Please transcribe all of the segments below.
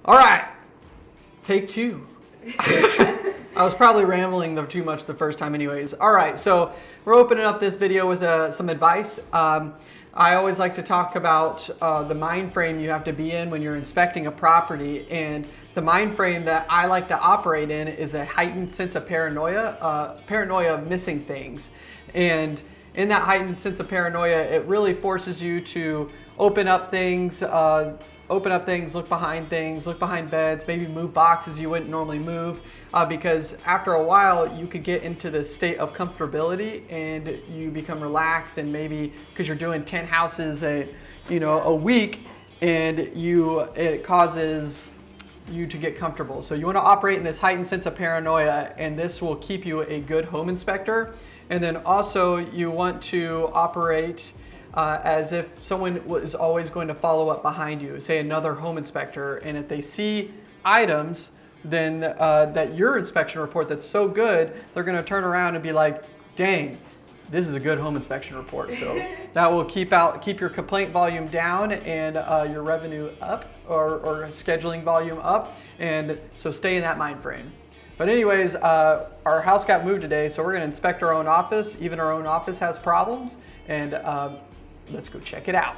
All right, take two. I was probably rambling too much the first time anyways. All right, so we're opening up this video with some advice. I always like to talk about the mind frame you have to be in when you're inspecting a property, and the mind frame that I like to operate in is a heightened sense of paranoia, paranoia of missing things. And in that heightened sense of paranoia, it really forces you to open up things, look behind things, look behind beds, maybe move boxes you wouldn't normally move, because after a while you could get into the state of comfortability and you become relaxed, and maybe because you're doing 10 houses a week, and it causes you to get comfortable. So you want to operate in this heightened sense of paranoia, and this will keep you a good home inspector. And then also you want to operate as if someone is always going to follow up behind you, say another home inspector, and if they see items then that your inspection report that's so good, they're going to turn around and be like, dang, this is a good home inspection report. So that will keep your complaint volume down and your revenue up, or scheduling volume up, and so stay in that mind frame. But anyways, our house got moved today, so we're going to inspect our own office. Even our own office has problems, and let's go check it out.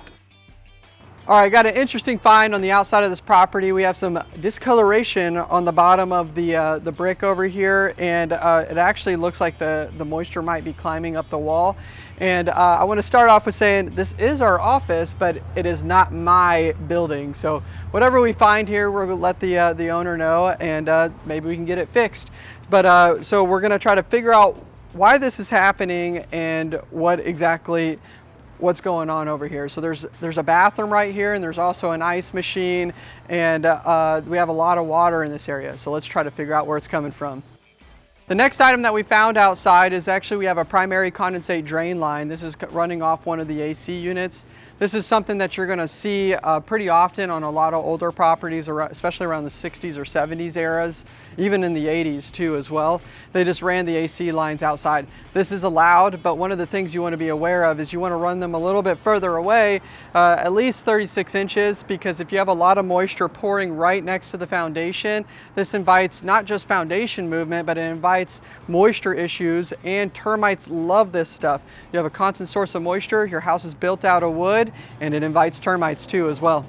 All right, got an interesting find on the outside of this property. We have some discoloration on the bottom of the brick over here, and it actually looks like the moisture might be climbing up the wall. And I want to start off with saying this is our office, but it is not my building. So whatever we find here, we're going to let the owner know, and maybe we can get it fixed. But so we're going to try to figure out why this is happening and what's going on over here. So there's a bathroom right here, and there's also an ice machine, and we have a lot of water in this area. So let's try to figure out where it's coming from. The next item that we found outside is actually we have a primary condensate drain line. This is running off one of the AC units. This is something that you're going to see pretty often on a lot of older properties, especially around the 60s or 70s eras, even in the 80s too as well. They just ran the AC lines outside. This is allowed, but one of the things you want to be aware of is you want to run them a little bit further away, at least 36 inches, because if you have a lot of moisture pouring right next to the foundation, this invites not just foundation movement, but it invites moisture issues, and termites love this stuff. You have a constant source of moisture, your house is built out of wood, and it invites termites too as well.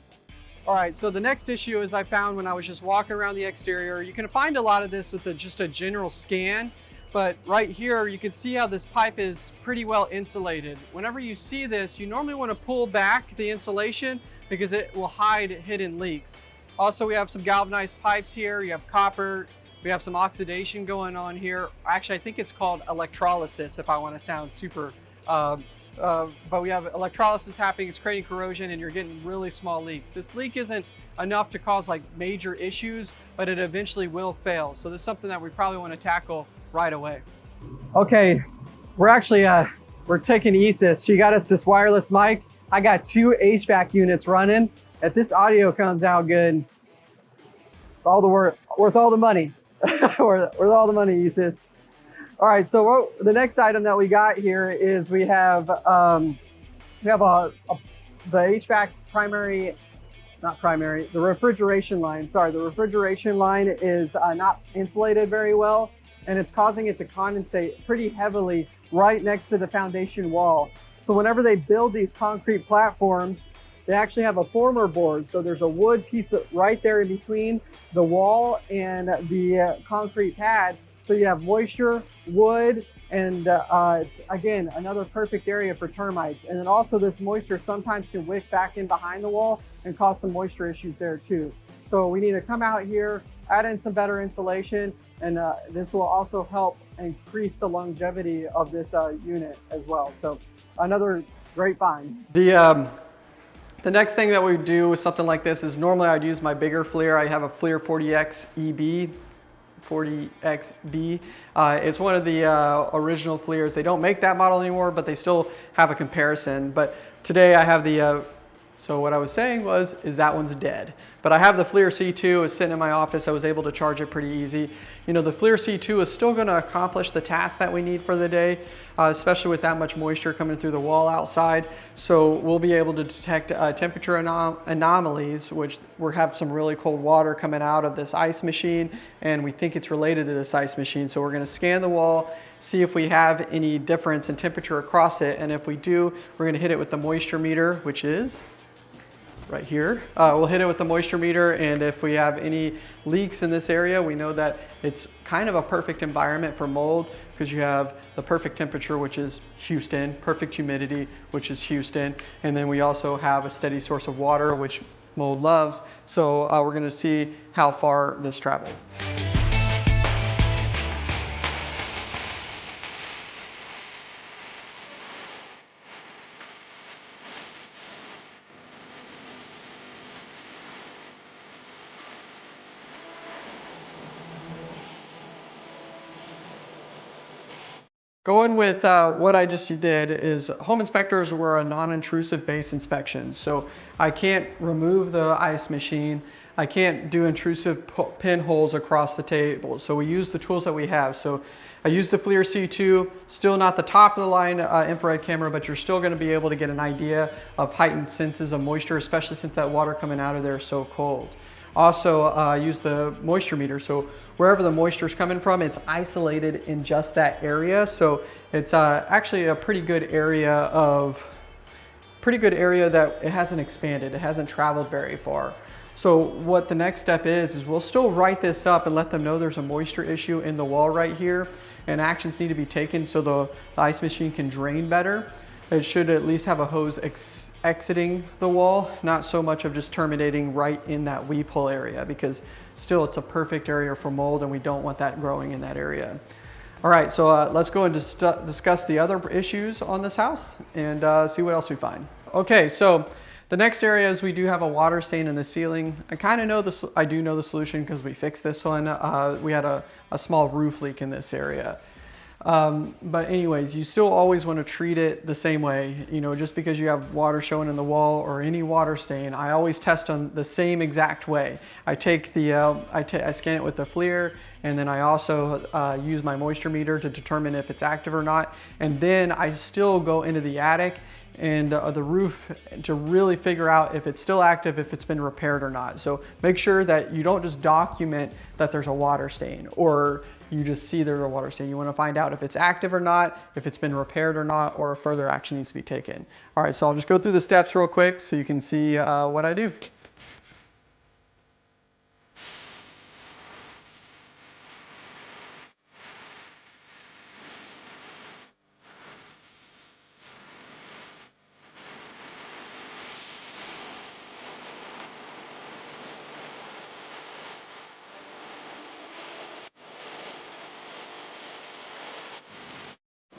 All right, so the next issue is I found when I was just walking around the exterior. You can find a lot of this with just a general scan, but right here you can see how this pipe is pretty well insulated. Whenever you see this, you normally want to pull back the insulation because it will hide hidden leaks. Also, we have some galvanized pipes here. You have copper. We have some oxidation going on here. Actually, I think it's called electrolysis, if I want to sound super but we have electrolysis happening, it's creating corrosion, and you're getting really small leaks. This leak isn't enough to cause like major issues, but it eventually will fail. So this is something that we probably want to tackle right away. Okay, we're actually we're taking Isis. She got us this wireless mic. I got 2 HVAC units running. If this audio comes out good, it's all worth all the money. worth all the money, Isis. All right, so the next item that we got here is we have the HVAC the refrigeration line. Sorry, the refrigeration line is not insulated very well, and it's causing it to condensate pretty heavily right next to the foundation wall. So whenever they build these concrete platforms, they actually have a former board. So there's a wood piece right there in between the wall and the concrete pad. So you have moisture, wood, and it's, again, another perfect area for termites. And then also this moisture sometimes can wick back in behind the wall and cause some moisture issues there too. So we need to come out here, add in some better insulation, and this will also help increase the longevity of this unit as well. So another great find. The next thing that we do with something like this is normally I'd use my bigger FLIR. I have a FLIR 40X EB. 40XB. It's one of the original FLIRs. They don't make that model anymore, but they still have a comparison. But today I have the, so what I was saying is that one's dead. But I have the FLIR C2, it's sitting in my office. I was able to charge it pretty easy. You know, the FLIR C2 is still gonna accomplish the task that we need for the day, especially with that much moisture coming through the wall outside. So we'll be able to detect temperature anomalies, which we have some really cold water coming out of this ice machine, and we think it's related to this ice machine. So we're gonna scan the wall, see if we have any difference in temperature across it, and if we do, we're gonna hit it with the moisture meter, which is right here. We'll hit it with the moisture meter, and if we have any leaks in this area, we know that it's kind of a perfect environment for mold, because you have the perfect temperature, which is Houston, perfect humidity, which is Houston, and then we also have a steady source of water, which mold loves. So we're gonna see how far this traveled. Going with what I just did is home inspectors were a non-intrusive base inspection. So I can't remove the ice machine. I can't do intrusive pinholes across the table. So we use the tools that we have. So I use the FLIR C2, still not the top of the line infrared camera, but you're still gonna be able to get an idea of heightened senses of moisture, especially since that water coming out of there is so cold. Also use the moisture meter. So wherever the moisture is coming from, it's isolated in just that area. So it's actually a pretty good area that it hasn't expanded. It hasn't traveled very far. So what the next step is we'll still write this up and let them know there's a moisture issue in the wall right here, and actions need to be taken so the ice machine can drain better. It should at least have a hose exiting the wall, not so much of just terminating right in that weep hole area, because still it's a perfect area for mold and we don't want that growing in that area. All right, so let's go and discuss the other issues on this house and see what else we find. Okay, so the next area is we do have a water stain in the ceiling. I do know the solution because we fixed this one. We had a small roof leak in this area. But anyways, you still always want to treat it the same way. You know, just because you have water showing in the wall or any water stain, I always test them the same exact way. I take the, I scan it with the FLIR, and then I also use my moisture meter to determine if it's active or not. And then I still go into the attic and the roof to really figure out if it's still active, if it's been repaired or not. So make sure that you don't just document that there's a water stain, or you just see there's a water stain. You want to find out if it's active or not, if it's been repaired or not, or if further action needs to be taken. All right, so I'll just go through the steps real quick so you can see what I do.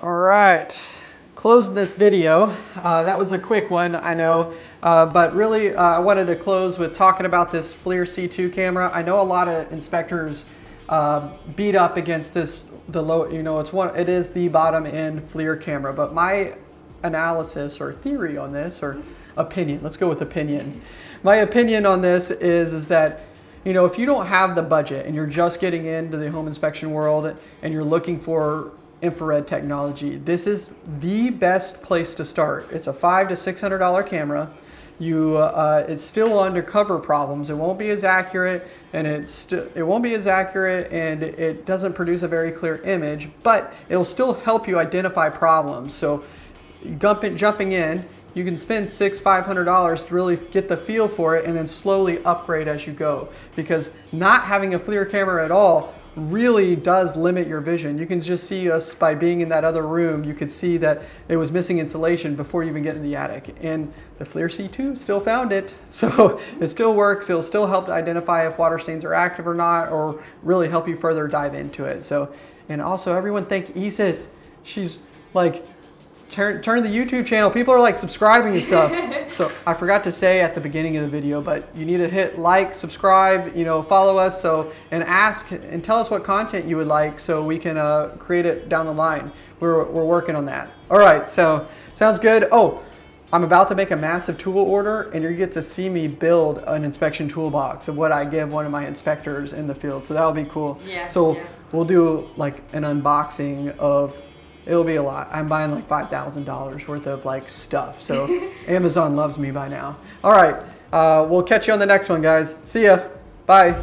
All right, closing this video. That was a quick one, I know, but really I wanted to close with talking about this FLIR C2 camera. I know a lot of inspectors beat up against this, it is the bottom end FLIR camera, but my analysis or theory on this, or opinion, let's go with opinion. My opinion on this is that, you know, if you don't have the budget and you're just getting into the home inspection world and you're looking for infrared technology, this is the best place to start. It's a $500 to $600 camera. It's still undercover problems. It won't be as accurate, and it doesn't produce a very clear image, but it'll still help you identify problems. So jumping in, you can spend $500 to really get the feel for it and then slowly upgrade as you go, because not having a FLIR camera at all really does limit your vision. You can just see us by being in that other room. You could see that it was missing insulation before you even get in the attic, and the FLIR C2 still found it. So it still works. It'll still help to identify if water stains are active or not, or really help you further dive into it. So, and also everyone thank Isis. She's like, turn the YouTube channel. People are like subscribing and stuff. So I forgot to say at the beginning of the video, but you need to hit like, subscribe, follow us, and ask and tell us what content you would like so we can create it down the line. We're working on that. All right, so sounds good. Oh, I'm about to make a massive tool order, and you get to see me build an inspection toolbox of what I give one of my inspectors in the field. So that'll be cool. Yeah. So yeah. we'll do like an unboxing of, it'll be a lot. I'm buying like $5,000 worth of like stuff. So Amazon loves me by now. All right. We'll catch you on the next one, guys. See ya. Bye.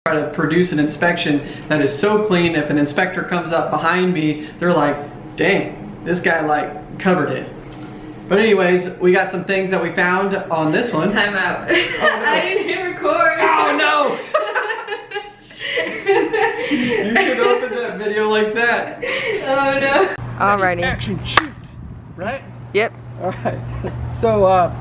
Try to produce an inspection that is so clean, if an inspector comes up behind me, they're like, dang, this guy like covered it. But anyways, we got some things that we found on this one. Time out. Oh, no. I didn't hit record. Oh no! You should open that video like that. Oh no. Alrighty. Action, shoot! Right? Yep. Alright. So,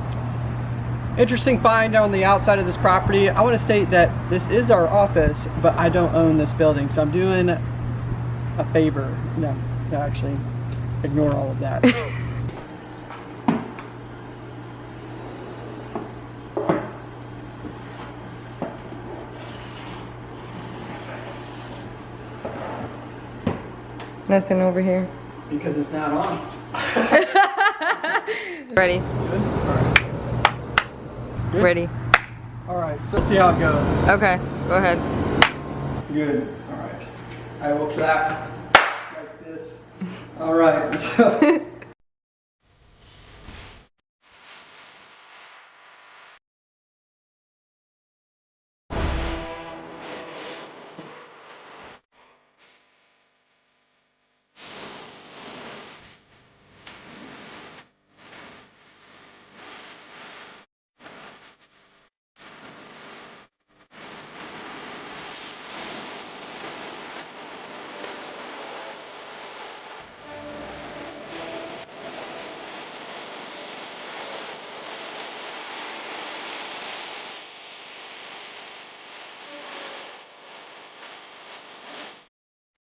interesting find on the outside of this property. I want to state that this is our office, but I don't own this building, so I'm doing a favor. No, actually, ignore all of that. Nothing over here. Because it's not on. Ready. Good? Alright. Good? Ready. Alright, so let's see how it goes. Okay, go ahead. Good. Alright. I will clap like this. Alright. So